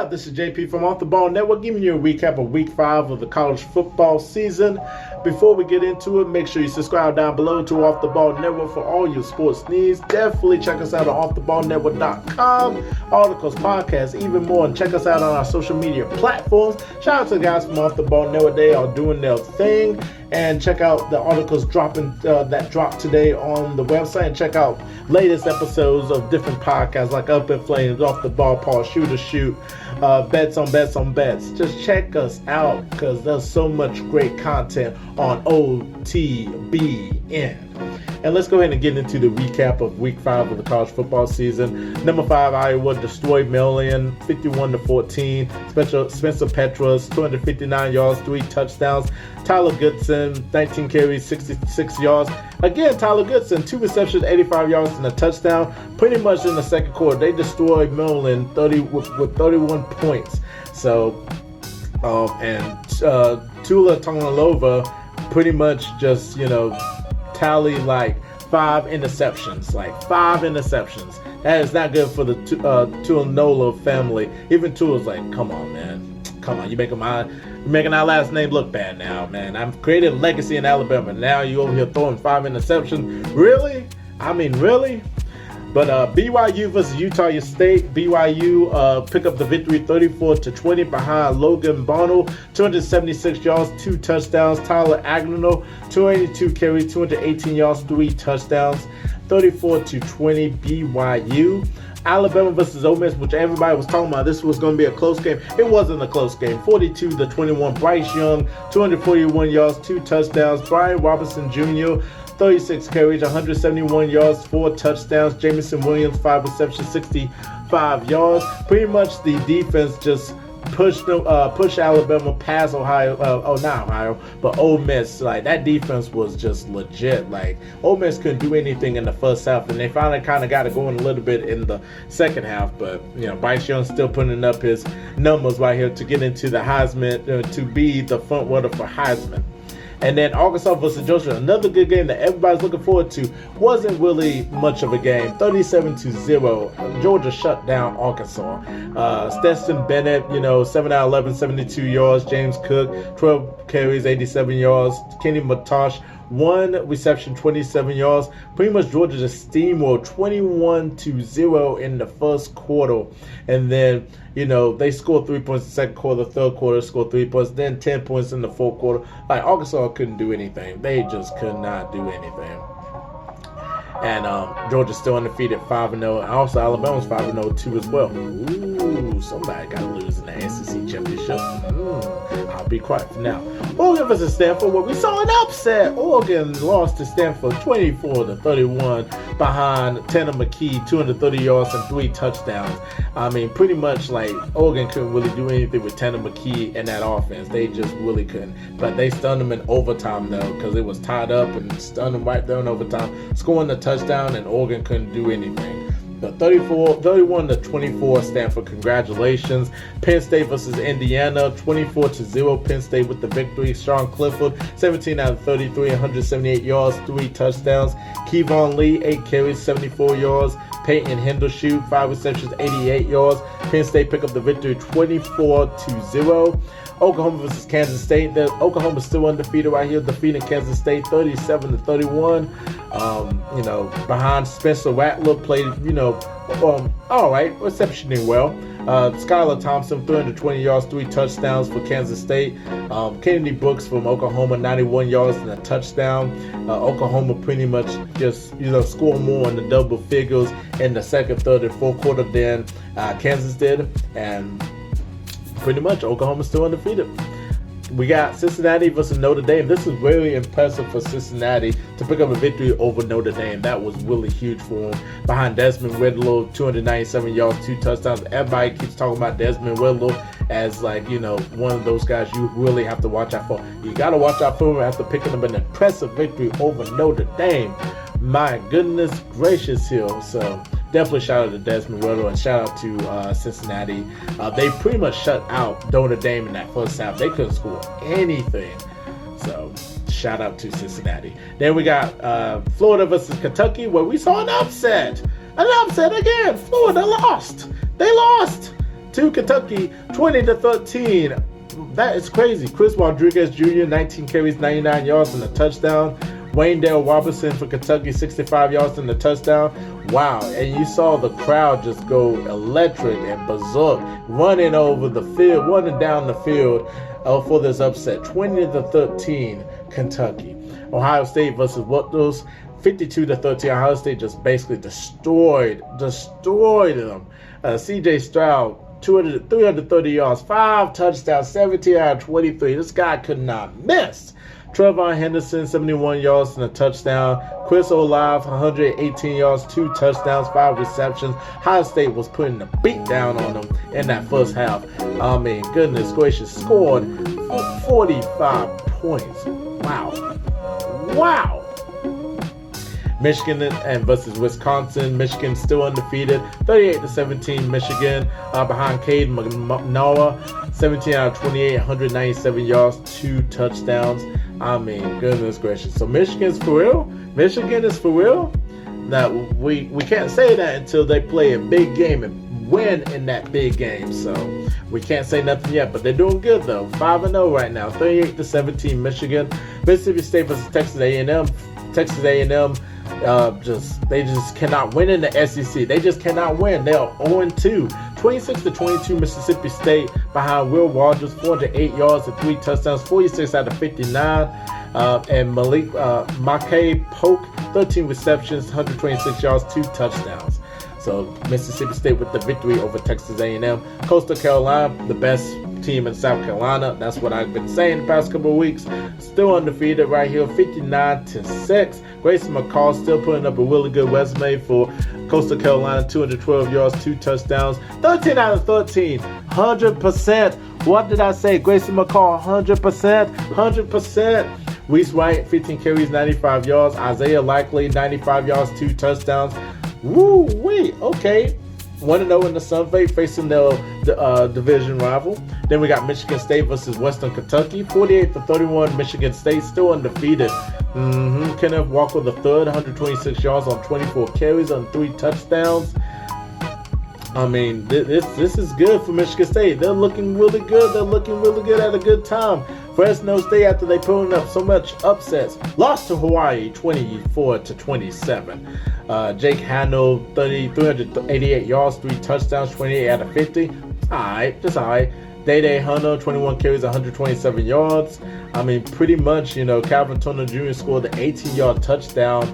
up? This is JP from Off the Ball Network giving you a recap of Week 5 of the college football season. Before we get into it, make sure you subscribe down below to Off the Ball Network for all your sports needs. Definitely check us out on offtheballnetwork.com, articles, podcasts, even more. And check us out on our social media platforms. Shout out to the guys from Off the Ball Network. They are doing their thing. And check out the articles that dropped today on the website. And check out latest episodes of different podcasts like Up in Flames, Off the Ball, Paul, Shoot or Shoot, Bets on Bets on Bets. Just check us out because there's so much great content on OTBN. And let's go ahead and get into the recap of Week 5 of the college football season. Number 5, Iowa destroyed Maryland 51-14. Spencer Petras, 259 yards, 3 touchdowns. Tyler Goodson, 19 carries, 66 yards. Again, Tyler Goodson, 2 receptions, 85 yards, and a touchdown. Pretty much in the second quarter, they destroyed Maryland with 31 points. So, Tula Tongalova pretty much just, tally like 5 interceptions. That is not good for the Tuanola family. Even Tula's like, come on, man. Come on, you're making our last name look bad now, man. I've created a legacy in Alabama. Now you over here throwing 5 interceptions. Really? I mean, really? But BYU versus Utah State. BYU pick up the victory 34-20 behind Logan Bonnell. 276 yards, 2 touchdowns. Tyler Agnano, 282 carries, 218 yards, 3 touchdowns. 34-20 BYU. Alabama versus Ole Miss, which everybody was talking about. This was going to be a close game. It wasn't a close game. 42-21. Bryce Young, 241 yards, 2 touchdowns. Brian Robinson Jr., 36 carries, 171 yards, 4 touchdowns. Jamison Williams, 5 receptions, 65 yards. Pretty much the defense just push Alabama past but Ole Miss. Like, that defense was just legit. Like, Ole Miss couldn't do anything in the first half, and they finally kind of got it going a little bit in the second half. But Bryce Young still putting up his numbers right here to get into the Heisman, to be the front runner for Heisman. And then Arkansas versus Georgia, another good game that everybody's looking forward to. Wasn't really much of a game. 37-0. Georgia shut down Arkansas. Stetson Bennett, 7 out of 11, 72 yards. James Cook, 12 carries, 87 yards. Kenny Matosh, 1 reception, 27 yards. Pretty much Georgia just steamrolled 21-0 in the first quarter. And then, they scored 3 points in the second quarter. Third quarter scored 3 points. Then 10 points in the fourth quarter. Like, Arkansas couldn't do anything. They just could not do anything. And Georgia's still undefeated, 5-0. And also Alabama's 5-0 too as well. Ooh, somebody got to lose in the SEC championship. I'll be quiet for now. Oregon versus Stanford, where we saw an upset. Oregon lost to Stanford 24-31 behind Tanner McKee, 230 yards and 3 touchdowns. I mean, pretty much like Oregon couldn't really do anything with Tanner McKee in that offense. They just really couldn't. But they stunned them in overtime though, because it was tied up, and stunned them right there in overtime, scoring the touchdown, and Oregon couldn't do anything. 31-24 Stanford, congratulations. Penn State versus Indiana, 24-0 Penn State with the victory. Sean Clifford, 17 out of 33, 178 yards, 3 touchdowns. Kevon Lee, 8 carries, 74 yards. Peyton Hendershot, 5 receptions, 88 yards. Penn State pick up the victory 24-0. Oklahoma versus Kansas State. Oklahoma's still undefeated right here, defeating Kansas State 37-31. Behind Spencer Rattler, played, all right, receptioning well. Skylar Thompson, 320 yards, 3 touchdowns for Kansas State. Kennedy Brooks from Oklahoma, 91 yards and a touchdown. Oklahoma pretty much just, scored more in the double figures in the second, third, and fourth quarter than Kansas did. And pretty much Oklahoma's still undefeated. We got Cincinnati versus Notre Dame. This is really impressive for Cincinnati to pick up a victory over Notre Dame. That was really huge for them. Behind Desmond Ridder, 297 yards, 2 touchdowns. Everybody keeps talking about Desmond Ridder as one of those guys you really have to watch out for. You got to watch out for him after picking up an impressive victory over Notre Dame. My goodness gracious here. So definitely shout out to Desmond Ridder and shout out to Cincinnati. They pretty much shut out Notre Dame in that first half. They couldn't score anything. So shout out to Cincinnati. Then we got Florida versus Kentucky, where we saw an upset. An upset again. Florida lost. They lost. to Kentucky, 20-13. That is crazy. Chris Rodriguez Jr., 19 carries, 99 yards and a touchdown. Wayndale Robertson for Kentucky, 65 yards and a touchdown. Wow, and you saw the crowd just go electric and berserk, running over the field, running down the field for this upset. 20-13, Kentucky. Ohio State versus Rutgers, 52-13. Ohio State just basically destroyed them. C.J. Stroud, 330 yards, 5 touchdowns, 17 out of 23. This guy could not miss. Trevon Henderson, 71 yards and a touchdown. Chris Olave, 118 yards, 2 touchdowns, 5 receptions. Ohio State was putting the beat down on them in that first half. I mean, goodness gracious, scored 45 points. Wow. Michigan and versus Wisconsin. Michigan still undefeated, 38-17. Michigan behind Cade McNamara, 17 out of 28, 197 yards, 2 touchdowns. I mean, goodness gracious. So Michigan's for real. Michigan is for real. Now we can't say that until they play a big game and win in that big game. So we can't say nothing yet, but they're doing good though. 5-0 right now, 38-17. Michigan. Mississippi State versus Texas A&M. Texas A&M they just cannot win in the SEC. They just cannot win. They are 0-2. 26-22 Mississippi State behind Will Rogers, 408 yards and 3 touchdowns, 46 out of 59. And Mackay Polk, 13 receptions, 126 yards, 2 touchdowns. So Mississippi State with the victory over Texas A&M. Coastal Carolina, the best team in South Carolina. That's what I've been saying the past couple of weeks. Still undefeated right here, 59-6. Grayson McCall still putting up a really good resume for Coastal Carolina, 212 yards, 2 touchdowns, 13 out of 13, 100%. What did I say? Grayson McCall, 100%. Reese Wright, 15 carries, 95 yards. Isaiah Likely, 95 yards, 2 touchdowns. Woo-wee, okay. 1-0 in the Sun Belt, facing their division rival. Then we got Michigan State versus Western Kentucky, 48-31. Michigan State still undefeated. Kenneth Walker III, 126 yards on 24 carries on 3 touchdowns. I mean, this is good for Michigan State. They're looking really good. They're looking really good at a good time. Fresno State, after they pulling up so much upsets, lost to Hawaii 24-27. Jake Hanno, 388 yards, 3 touchdowns, 28 out of 50. Just all right. Day Hunter, 21 carries, 127 yards. I mean, pretty much, Calvin Turner Jr. scored the 18-yard touchdown,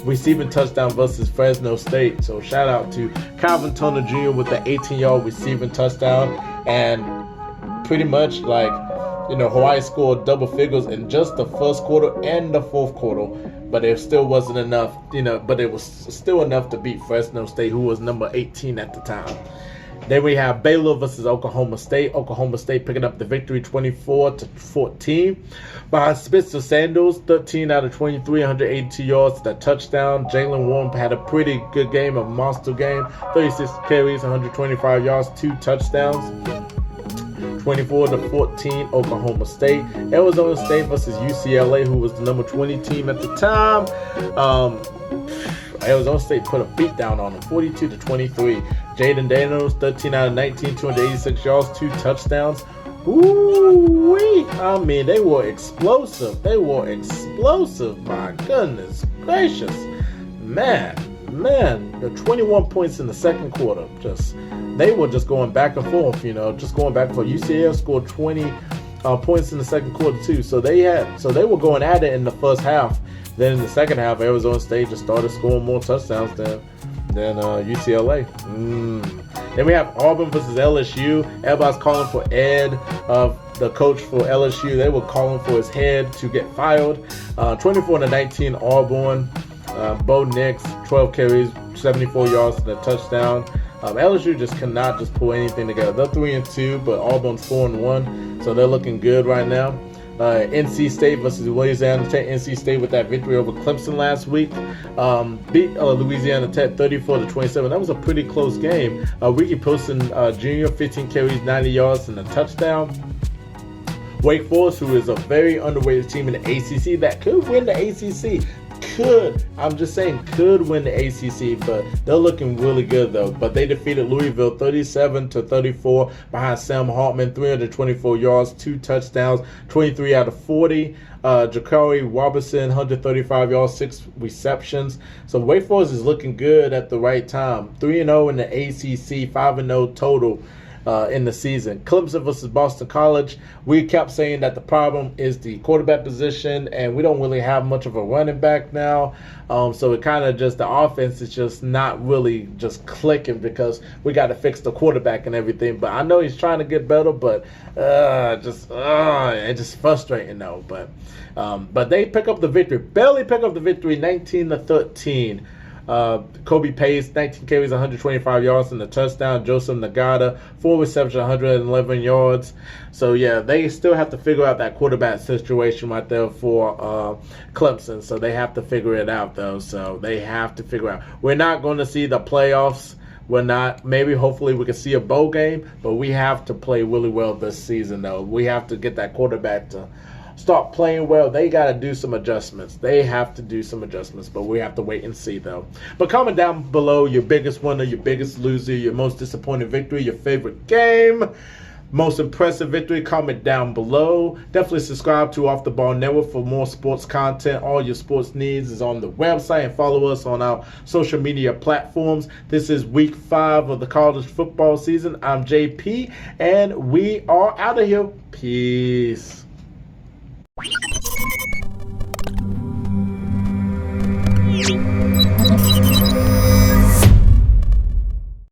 receiving touchdown versus Fresno State. So shout out to Calvin Turner Jr. with the 18-yard receiving touchdown. And pretty much Hawaii scored double figures in just the first quarter and the fourth quarter, but it still wasn't enough, but it was still enough to beat Fresno State, who was number 18 at the time. Then we have Baylor versus Oklahoma State. Oklahoma State picking up the victory 24-14. Behind Spencer Sanders, 13 out of 23, 182 yards, the touchdown. Jalen Warren had a pretty good game, a monster game. 36 carries, 125 yards, 2 touchdowns. 24-14 Oklahoma State. Arizona State versus UCLA, who was the number 20 team at the time. Arizona State put a beat down on them, 42-23. Jaden Daniels, 13 out of 19, 286 yards, 2 touchdowns. Ooh-wee. I mean, they were explosive. My goodness gracious. Man, the 21 points in the second quarter. They were just going back and forth, just going back and forth. UCLA scored 20 points in the second quarter too. So they were going at it in the first half. Then in the second half, Arizona State just started scoring more touchdowns than UCLA. Then we have Auburn versus LSU. Everybody's calling for Ed, the coach for LSU. They were calling for his head to get fired. 24-19 Auburn. Bo Nix, 12 carries, 74 yards and a touchdown. LSU just cannot just pull anything together. They're 3-2, but Auburn's 4-1, so they're looking good right now. NC State versus Louisiana Tech. NC State with that victory over Clemson last week. Beat Louisiana Tech 34-27. That was a pretty close game. Ricky Pilson Jr., 15 carries, 90 yards and a touchdown. Wake Forest, who is a very underrated team in the ACC that could win the ACC. could, I'm just saying, could win the ACC, but they're looking really good though. But they defeated Louisville 37-34 behind Sam Hartman, 324 yards, 2 touchdowns, 23 out of 40. Jakari Robertson, 135 yards, 6 receptions. So Wake Forest is looking good at the right time. 3-0 in the ACC, 5-0 total in the season. Clemson versus Boston College. We kept saying that the problem is the quarterback position, and we don't really have much of a running back now. So it kind of just, the offense is just not really just clicking because we got to fix the quarterback and everything. But I know he's trying to get better, but it's just frustrating though. But they pick up the victory, barely pick up the victory, 19-13. Kobe Pace, 19 carries, 125 yards and a touchdown. Joseph Nagata, 4 receptions, 111 yards. So, yeah, they still have to figure out that quarterback situation right there for Clemson. So they have to figure it out, though. So they have to figure out. We're not going to see the playoffs. We're not. Maybe, hopefully, we can see a bowl game. But we have to play really well this season, though. We have to get that quarterback to start playing well. They got to do some adjustments. They have to do some adjustments, but we have to wait and see, though. But comment down below your biggest winner, your biggest loser, your most disappointing victory, your favorite game, most impressive victory. Comment down below. Definitely subscribe to Off the Ball Network for more sports content. All your sports needs is on the website, and follow us on our social media platforms. This is week 5 of the college football season. I'm JP, and we are out of here. Peace.